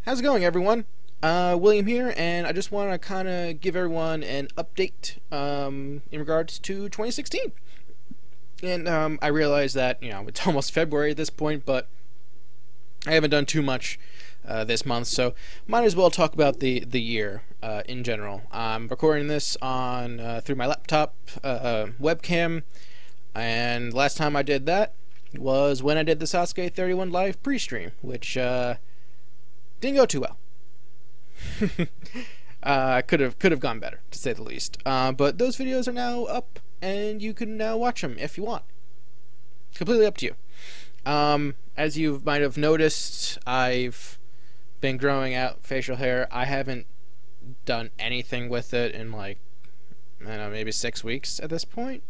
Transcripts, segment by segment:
How's it going, everyone? William here, and I just want to kind of give everyone an update in regards to 2016. And I realize that it's almost February at this point, but I haven't done too much this month, so might as well talk about the year in general. I'm recording this on through my laptop webcam, and last time I did that was when I did the Sasuke 31 live pre-stream, which didn't go too well. Could have gone better, to say the least. But those videos are now up, and you can now watch them if you want. Completely up to you. As you might have noticed, I've been growing out facial hair. I haven't done anything with it in like, I don't know, maybe 6 weeks at this point.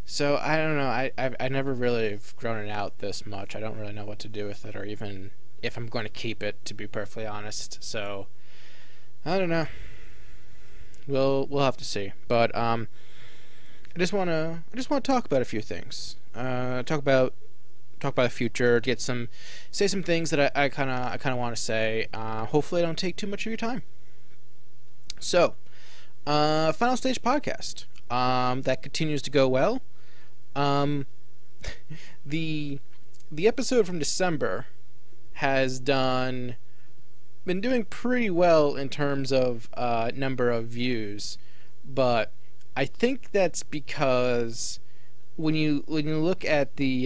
So I don't know. I never really have grown it out this much. I don't really know what to do with it, or even if I'm going to keep it, to be perfectly honest. So I don't know. We'll have to see. But I just wanna talk about a few things. Talk about the future. Say some things that I kind of want to say. Hopefully, I don't take too much of your time. So, final stage podcast. That continues to go well. The episode from December has been doing pretty well in terms of number of views, but I think that's because when you look at the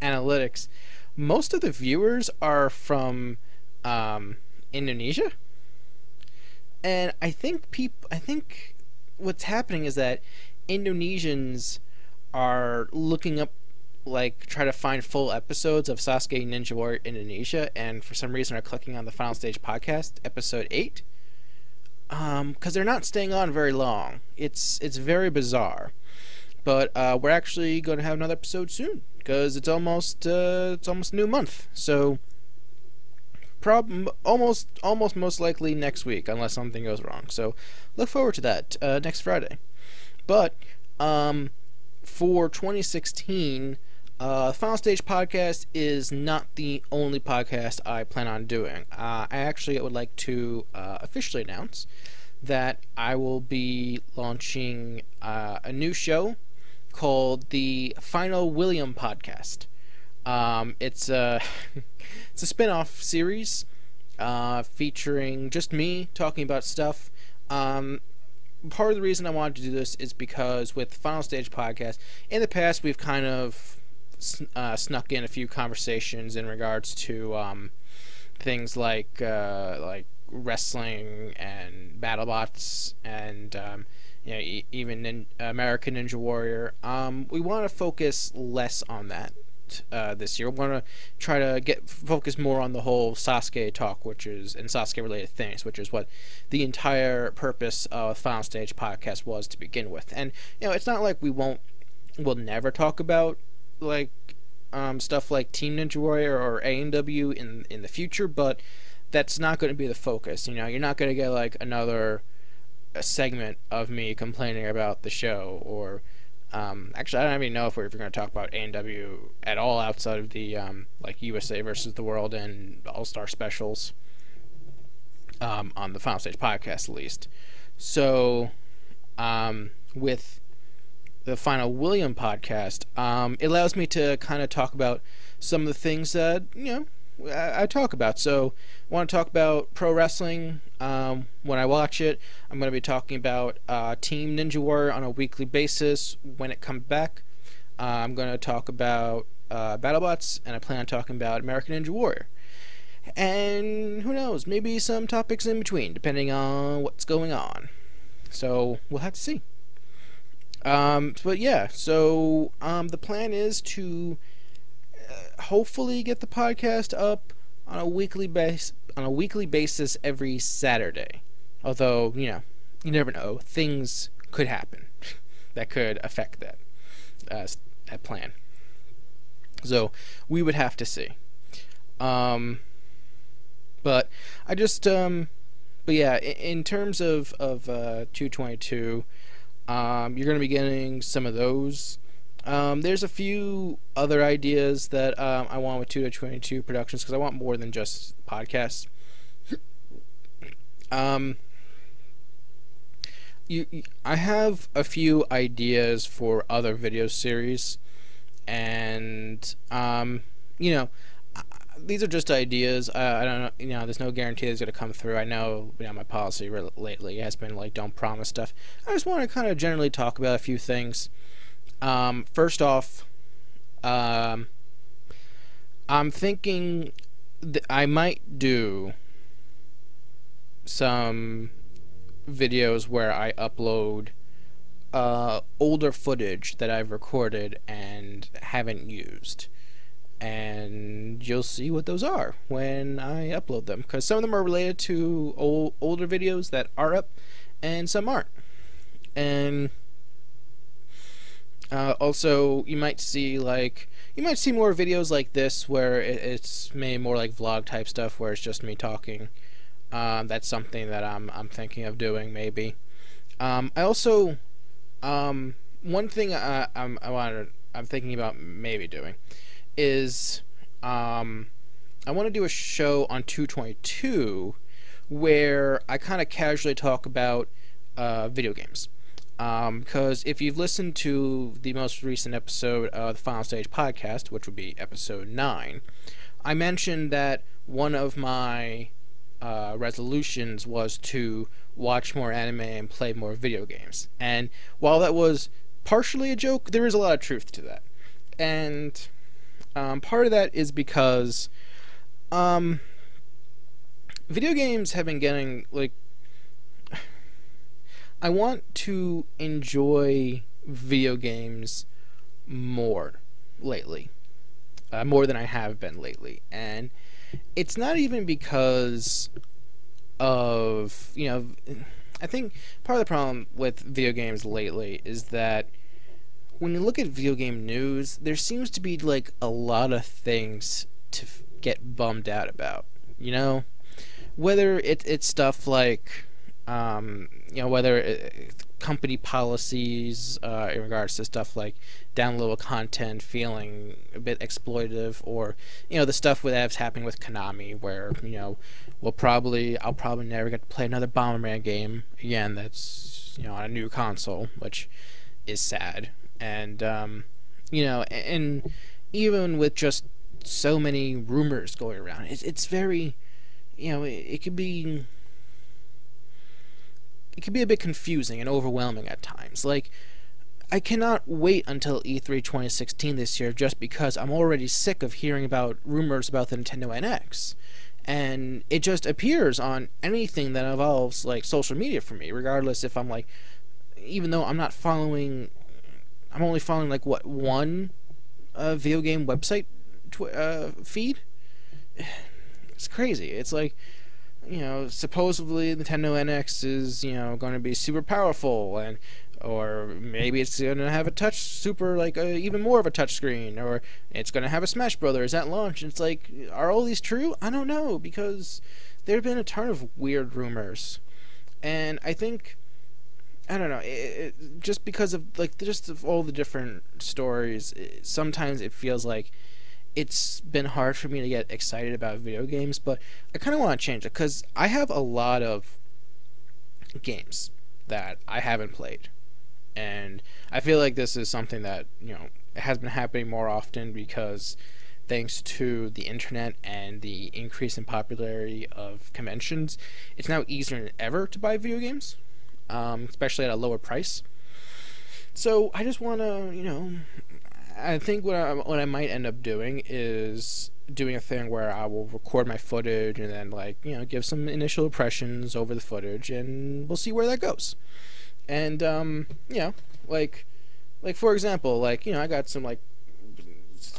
analytics, most of the viewers are from Indonesia, and I think what's happening is that Indonesians are looking up, try to find full episodes of Sasuke Ninja Warrior Indonesia, and for some reason are clicking on the Final Stage podcast episode 8, because they're not staying on very long. It's very bizarre, but we're actually going to have another episode soon, because it's almost a new month, so almost most likely next week, unless something goes wrong. So look forward to that next Friday. But for 2016, Final Stage Podcast is not the only podcast I plan on doing. I actually would like to officially announce that I will be launching a new show called the Final William Podcast. It's a it's a spin-off series featuring just me talking about stuff. Part of the reason I wanted to do this is because with Final Stage Podcast, in the past we've kind of snuck in a few conversations in regards to things like wrestling and BattleBots and even in American Ninja Warrior. We want to focus less on that this year. We want to try to focus more on the whole Sasuke talk, and Sasuke related things, which is what the entire purpose of Final Stage Podcast was to begin with. And it's not like we'll never talk about stuff like Team Ninja Warrior or A&W in the future, but that's not going to be the focus. You're not going to get another segment of me complaining about the show, or actually I don't even know if we're going to talk about A&W at all outside of the USA versus the World and All-Star specials on the Final Stage Podcast at least. So with the Final William Podcast, it allows me to kind of talk about some of the things that I talk about. So I want to talk about pro wrestling when I watch it. I'm going to be talking about Team Ninja Warrior on a weekly basis when it comes back. I'm going to talk about BattleBots, and I plan on talking about American Ninja Warrior. And who knows, maybe some topics in between, depending on what's going on. So we'll have to see. But yeah, so the plan is to hopefully get the podcast up on a weekly basis every Saturday. Although, you never know. Things could happen that could affect that plan. So we would have to see. But I just but yeah, in terms of 222, you're going to be getting some of those There's a few other ideas that I want with 222 Productions because I want more than just podcasts. Um, I have a few ideas for other video series, and you know, these are just ideas. I don't know. There's no guarantee it's gonna come through. I know. My policy lately has been like don't promise stuff. I just want to kind of generally talk about a few things. First off, um, I'm thinking I might do some videos where I upload older footage that I've recorded and haven't used. And you'll see what those are when I upload them, because some of them are related to older videos that are up and some aren't. And also you might see more videos like this where it's made more like vlog type stuff where it's just me talking. That's something that I'm thinking of doing maybe. I also one thing I'm thinking about maybe doing is I want to do a show on 222 where I kind of casually talk about video games. Because if you've listened to the most recent episode of the Final Stage podcast, which would be episode 9, I mentioned that one of my resolutions was to watch more anime and play more video games. And while that was partially a joke, there is a lot of truth to that. And part of that is because video games have been getting like I want to enjoy video games more lately, more than I have been lately, and it's not even because of I think part of the problem with video games lately is that when you look at video game news, there seems to be like a lot of things to get bummed out about. Whether it's stuff like whether company policies in regards to stuff like downloadable content feeling a bit exploitative, or the stuff that's happening with Konami, where I'll probably never get to play another Bomberman game again. That's on a new console, which is sad. And and even with just so many rumors going around, it's very it could be a bit confusing and overwhelming at times. Like, I cannot wait until E3 2016 this year just because I'm already sick of hearing about rumors about the Nintendo NX. And it just appears on anything that involves, like, social media for me, regardless if I'm, like, even though I'm only following, like, one video game website feed? It's crazy. It's like, supposedly Nintendo NX is, going to be super powerful, or maybe it's going to have a touch super, like, even more of a touch screen, or it's going to have a Smash Brothers at launch. And it's like, are all these true? I don't know, because there have been a ton of weird rumors, and I think, I don't know, just because of, like, just of all the different stories, sometimes it feels like it's been hard for me to get excited about video games, but I kind of want to change it because I have a lot of games that I haven't played, and I feel like this is something that has been happening more often because thanks to the internet and the increase in popularity of conventions, it's now easier than ever to buy video games, especially at a lower price. So I just want to I think what I might end up doing is doing a thing where I will record my footage and then, like, give some initial impressions over the footage, and we'll see where that goes. And like for example, like, I got some, like,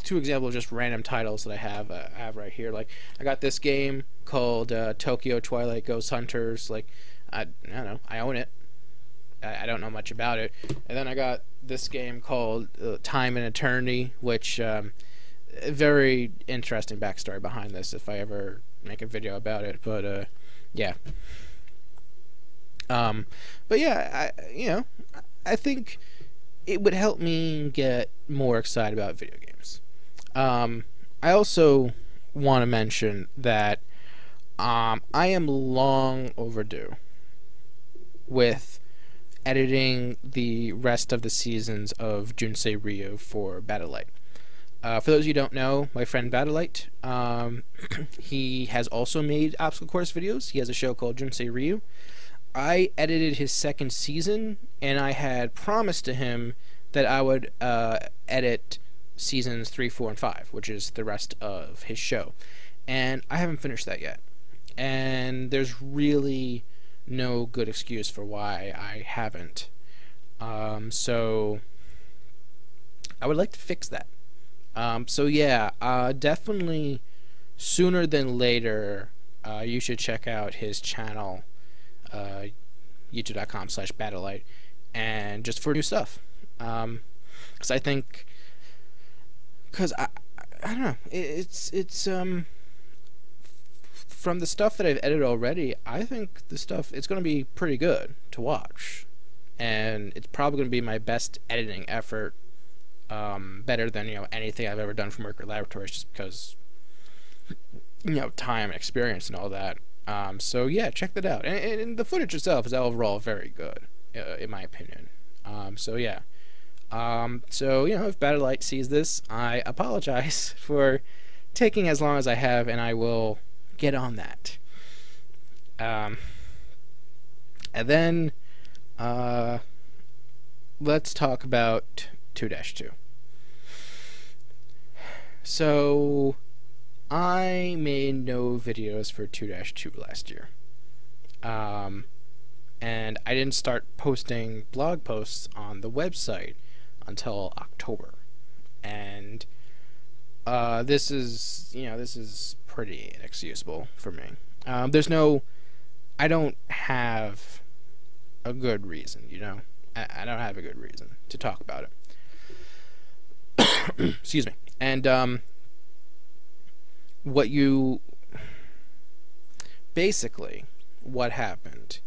2 examples of just random titles that I have right here. Like, I got this game called Tokyo Twilight Ghost Hunters. Like, I don't know, I own it. I don't know much about it. And then I got this game called Time and Eternity, which very interesting backstory behind this if I ever make a video about it. But yeah. But yeah, I think it would help me get more excited about video games. I also want to mention that I am long overdue with editing the rest of the seasons of Junsei Ryu for Battlelight. For those of you who don't know, my friend Battlelight, he has also made obstacle course videos. He has a show called Junsei Ryu. I edited his second season, and I had promised to him that I would edit seasons 3, 4, and 5, which is the rest of his show. And I haven't finished that yet. And there's really no good excuse for why I haven't. So I would like to fix that. So yeah, definitely sooner than later, you should check out his channel, youtube.com/Battlelight, and just for new stuff. Because I think, because I don't know, it's from the stuff that I've edited already, I think the stuff, it's going to be pretty good to watch, and it's probably going to be my best editing effort, better than anything I've ever done for Mercury Laboratories, just because time and experience and all that. So yeah, check that out, and the footage itself is overall very good, in my opinion. So yeah. So if Battlelight sees this, I apologize for taking as long as I have, and I will get on that. And then let's talk about 2-2. So I made no videos for 2-2 last year. And I didn't start posting blog posts on the website until October. And this is pretty inexcusable for me. I don't have a good reason, I don't have a good reason to talk about it. Excuse me. And basically what happened,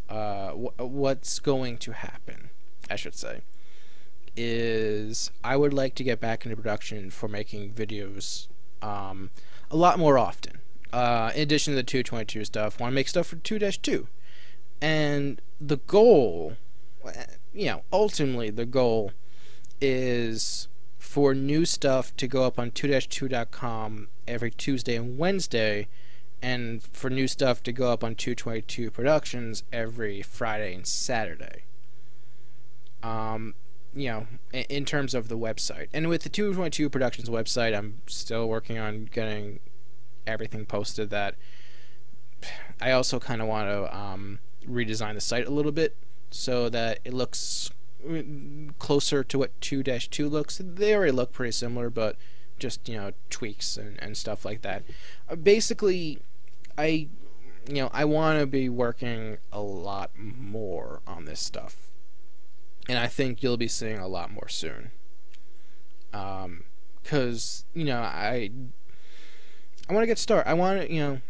what's going to happen, I should say, is I would like to get back into production for making videos a lot more often. In addition to the 222 stuff, I want to make stuff for 2-2. And the goal, ultimately the goal is for new stuff to go up on 2-2.com every Tuesday and Wednesday, and for new stuff to go up on 222 Productions every Friday and Saturday. In terms of the website. And with the 222 Productions website, I'm still working on getting everything posted. That I also kind of want to redesign the site a little bit so that it looks closer to what 2-2 looks. They already look pretty similar, but just tweaks and stuff like that. Basically, I want to be working a lot more on this stuff, and I think you'll be seeing a lot more soon. Because I want to get started. I want to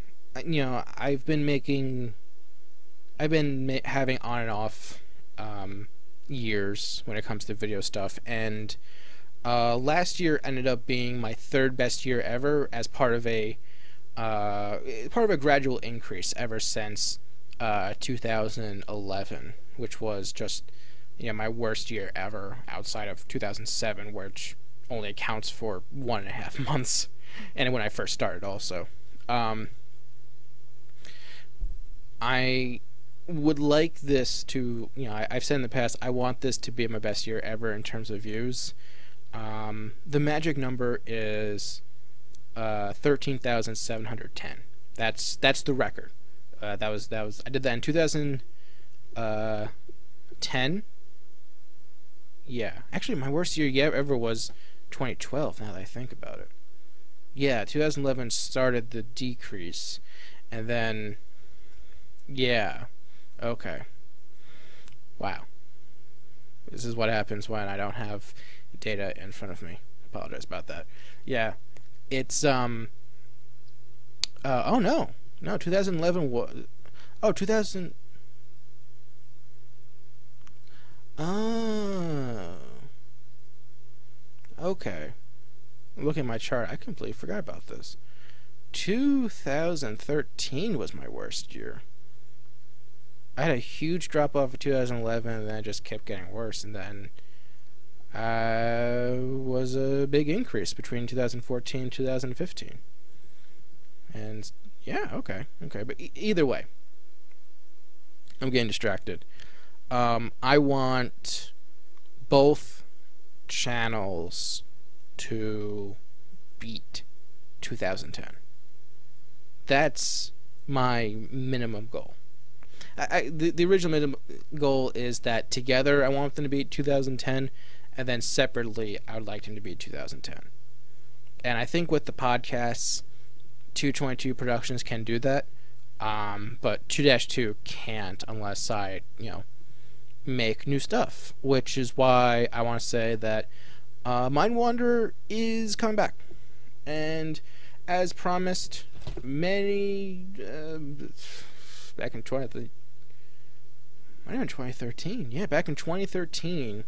I've been having on and off years when it comes to video stuff, and last year ended up being my third best year ever as part of a gradual increase ever since 2011, which was just my worst year ever outside of 2007, which only accounts for 1.5 months, and when I first started also. I would like this to, I've said in the past, I want this to be my best year ever in terms of views. The magic number is 13,710. That's the record. That was I did that in 2010. Yeah, actually, my worst year ever was 2012. Now that I think about it, yeah, 2011 started the decrease, and then yeah, okay, wow. This is what happens when I don't have data in front of me. Apologize about that. Yeah, it's oh no, 2011 was 2000. Oh. Okay. Look at my chart. I completely forgot about this. 2013 was my worst year. I had a huge drop off of 2011, and then it just kept getting worse. And then was a big increase between 2014 and 2015. And yeah, okay. But either way, I'm getting distracted. I want both channels to beat 2010. That's my minimum goal. The original minimum goal is that together I want them to beat 2010, and then separately I would like them to beat 2010. And I think with the podcasts, 222 Productions can do that, but 2-2 can't unless I, make new stuff, which is why I want to say that Mind Wanderer is coming back. And as promised, back in 2013. Yeah, back in 2013,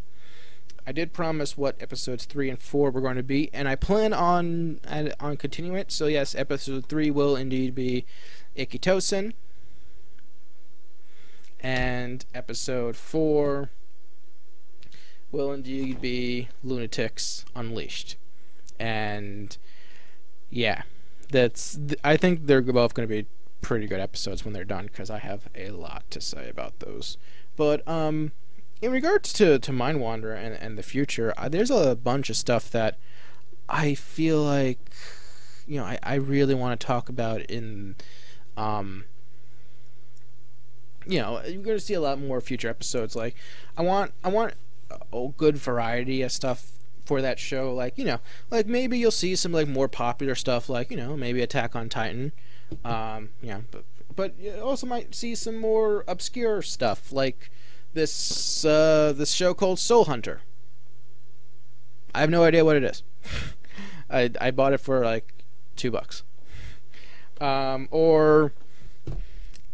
I did promise what episodes 3 and 4 were going to be, and I plan on continuing it. So yes, episode 3 will indeed be Ikitosen, and episode 4 will indeed be Lunatics Unleashed. And yeah, I think they're both going to be pretty good episodes when they're done, because I have a lot to say about those. But in regards to Mind Wanderer and the future, there's a bunch of stuff that I feel like I really want to talk about in you're going to see a lot more future episodes. Like I want a good variety of stuff for that show. Like like maybe you'll see some like more popular stuff, like maybe Attack on Titan. But you also might see some more obscure stuff, like this show called Soul Hunter. I have no idea what it is. I bought it for like $2. Or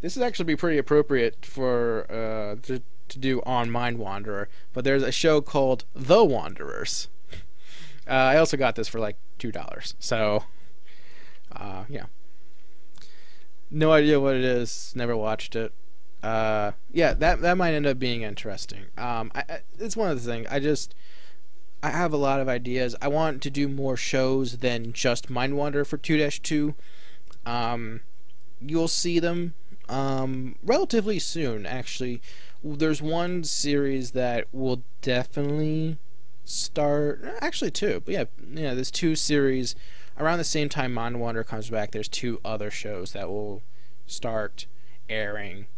this is actually be pretty appropriate for to do on Mind Wanderer, but there's a show called The Wanderers. I also got this for like $2. So yeah. No idea what it is. Never watched it. Yeah, that might end up being interesting. It's one of the things. I have a lot of ideas. I want to do more shows than just Mind Wanderer for 2-2. You'll see them relatively soon. Actually, there's one series that will definitely start. Actually, two. But yeah, there's two series. Around the same time Mind Wanderer comes back, there's two other shows that will start airing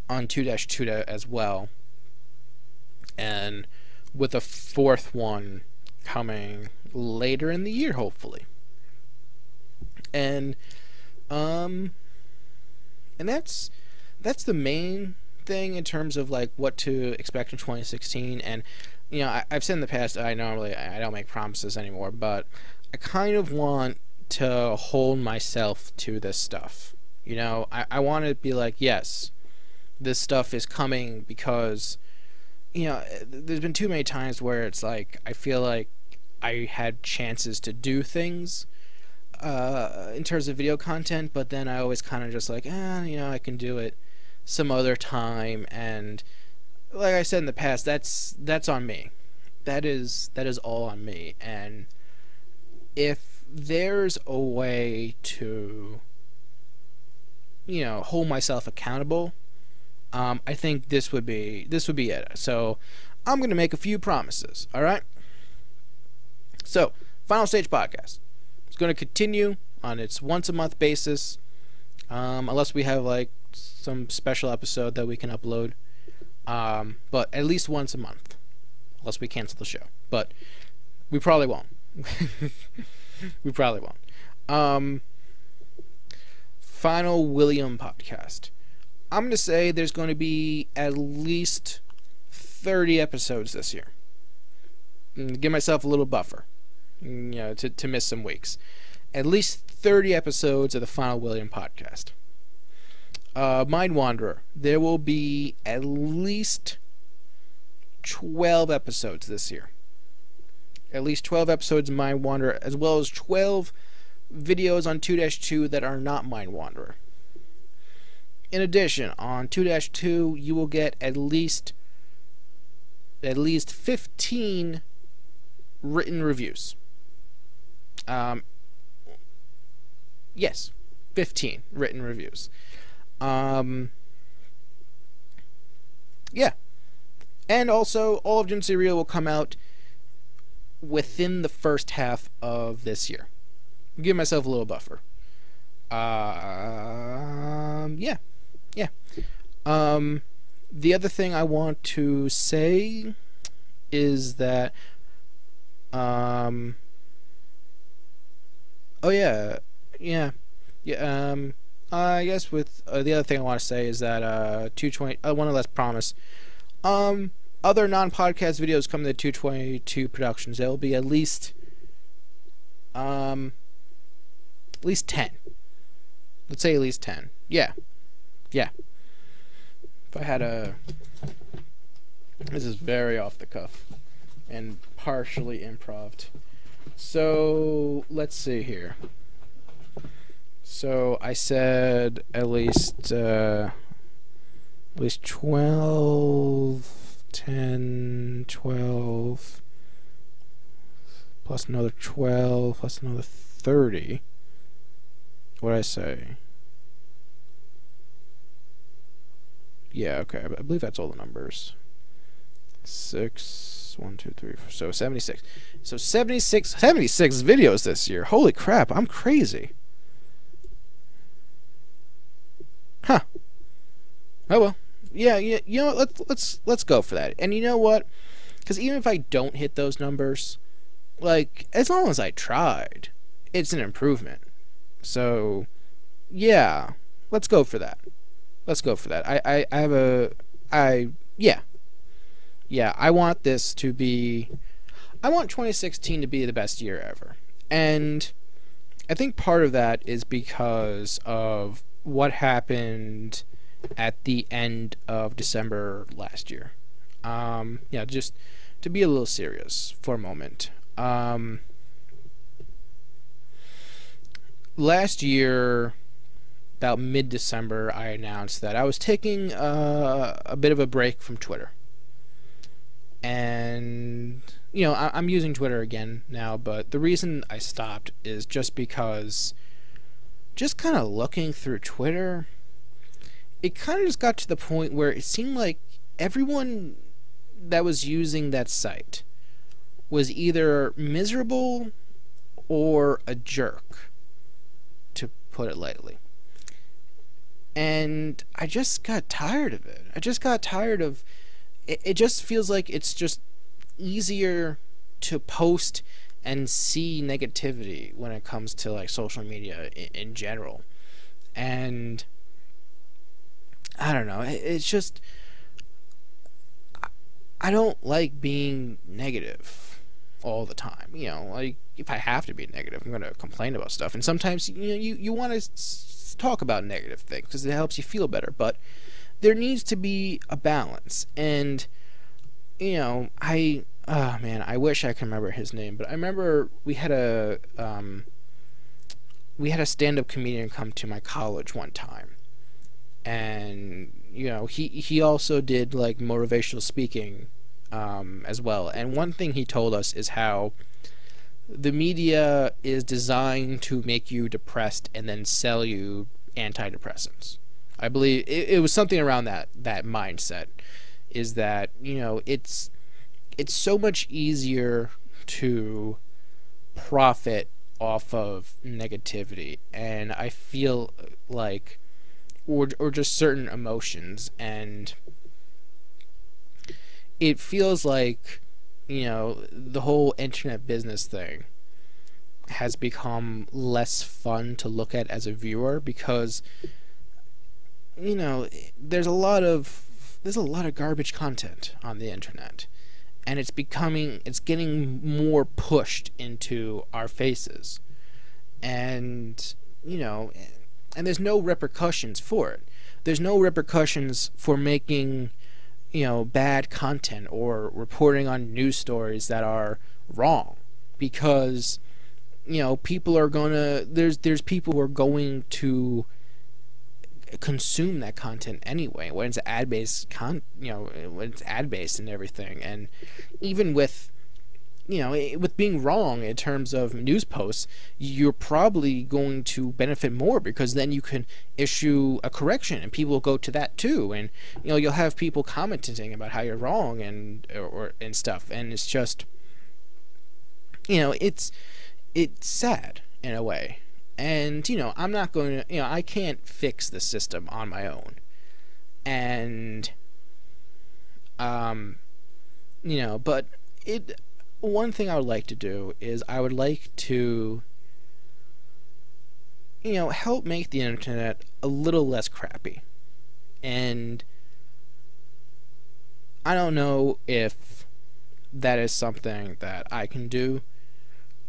on 2-2 as well. And with a fourth one coming later in the year, hopefully. And that's the main thing in terms of like what to expect in 2016. And I've said in the past, I don't make promises anymore, but I kind of want to hold myself to this stuff. I want to be like, yes, this stuff is coming, because there's been too many times where it's like I feel like I had chances to do things in terms of video content, but then I always kind of just like, I can do it some other time. And like I said in the past, that's on me. That is all on me. And if there's a way to hold myself accountable, I think this would be it. So I'm going to make a few promises. All right. So Final Stage Podcast, it's going to continue on its once a month basis, unless we have like some special episode that we can upload, but at least once a month, unless we cancel the show. But we probably won't. We probably won't. Final William Podcast, I'm going to say there's going to be at least 30 episodes this year. Give myself a little buffer, to miss some weeks. At least 30 episodes of the Final William Podcast. Mind Wanderer, there will be at least 12 episodes this year. At least 12 episodes of Mind Wanderer, as well as 12 videos on 2-2 that are not Mind Wanderer. In addition, on 2-2, you will get at least 15 written reviews. Yes, 15 written reviews. Yeah. And also, all of Jim Serial will come out within the first half of this year. Give myself a little buffer. Yeah. The other thing I want to say is that, I guess with the other thing I want to say is that 220. One less promise. Other non-podcast videos coming to 222 Productions. There will be at least 10. Let's say at least 10. Yeah. If I had a... This is very off the cuff and partially improv. So, let's see here. So, I said at least 12, 10, 12, plus another 12, plus another 30. What did I say? Yeah, okay, I believe that's all the numbers. 6, 1, 2, 3, 4, so 76. So 76 videos this year. Holy crap, I'm crazy. Huh. Oh well. Yeah, you know what, let's go for that. And you know what? Because even if I don't hit those numbers, like, as long as I tried, it's an improvement. So, yeah, let's go for that. Let's go for that. I want this to be... I want 2016 to be the best year ever. And I think part of that is because of what happened at the end of December last year. Yeah, just to be a little serious for a moment. Last year, about mid-December, I announced that I was taking a bit of a break from Twitter. And, you know, I'm using Twitter again now, but the reason I stopped is just because just kind of looking through Twitter, it kind of just got to the point where it seemed like everyone that was using that site was either miserable or a jerk, to put it lightly. And I just got tired of it. I just got tired of it. It just feels like it's just easier to post and see negativity when it comes to, like, social media in general. And I don't know, it's just, I don't like being negative all the time. You know, like, if I have to be negative, I'm going to complain about stuff. And sometimes, you know, you want to talk about negative things because it helps you feel better. But there needs to be a balance. And, you know, man, I wish I could remember his name, but I remember we had a stand-up comedian come to my college one time. And, you know, he also did, like, motivational speaking as well. And one thing he told us is how the media is designed to make you depressed and then sell you antidepressants. I believe it was something around that mindset, is that, you know, it's so much easier to profit off of negativity. And I feel like, or just certain emotions, and it feels like, you know, the whole internet business thing has become less fun to look at as a viewer because, you know, there's a lot of garbage content on the internet, and it's getting more pushed into our faces, and, you know, and there's no repercussions for it. There's no repercussions for making, bad content or reporting on news stories that are wrong, because people are gonna there's people who are going to consume that content anyway when it's ad based when it's ad based and everything. And even with with being wrong in terms of news posts, you're probably going to benefit more, because then you can issue a correction and people will go to that too, and you'll have people commenting about how you're wrong and stuff. And it's just it's sad in a way. And I'm not going to I can't fix the system on my own. And but one thing I would like to do is I would like to help make the internet a little less crappy. And I don't know if that is something that I can do.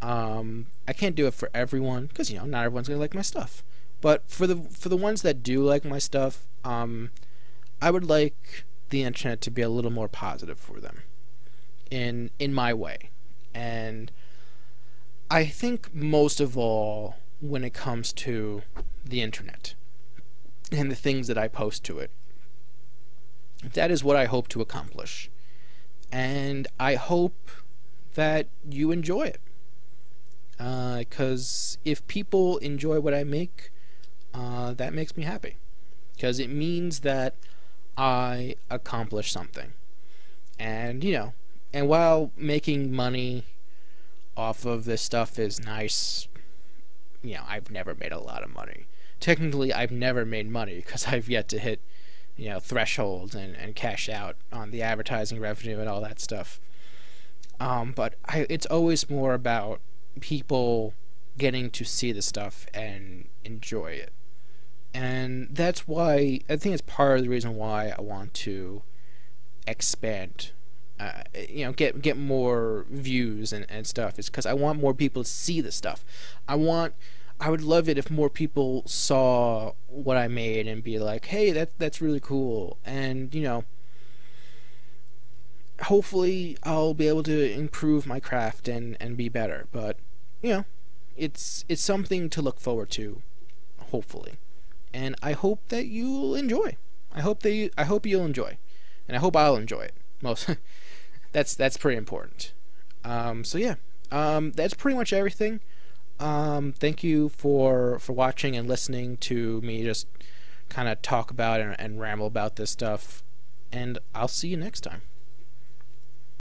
I can't do it for everyone, because not everyone's gonna like my stuff. But for the ones that do like my stuff, I would like the internet to be a little more positive for them, in my way. And I think most of all, when it comes to the internet and the things that I post to it, that is what I hope to accomplish. And I hope that you enjoy it. Because if people enjoy what I make, that makes me happy. Because it means that I accomplished something. And, and while making money off of this stuff is nice, I've never made a lot of money. Technically, I've never made money because I've yet to hit, thresholds and cash out on the advertising revenue and all that stuff. But it's always more about people getting to see the stuff and enjoy it. And that's why I think it's part of the reason why I want to expand, get more views and stuff, is because I want more people to see the stuff. I would love it if more people saw what I made and be like, hey, that's really cool. And hopefully I'll be able to improve my craft and be better. But it's something to look forward to, hopefully. And I hope that you'll enjoy. I hope you'll enjoy, and I hope I'll enjoy it most. That's pretty important. So yeah, that's pretty much everything. Thank you for watching and listening to me just kind of talk about and ramble about this stuff, and I'll see you next time.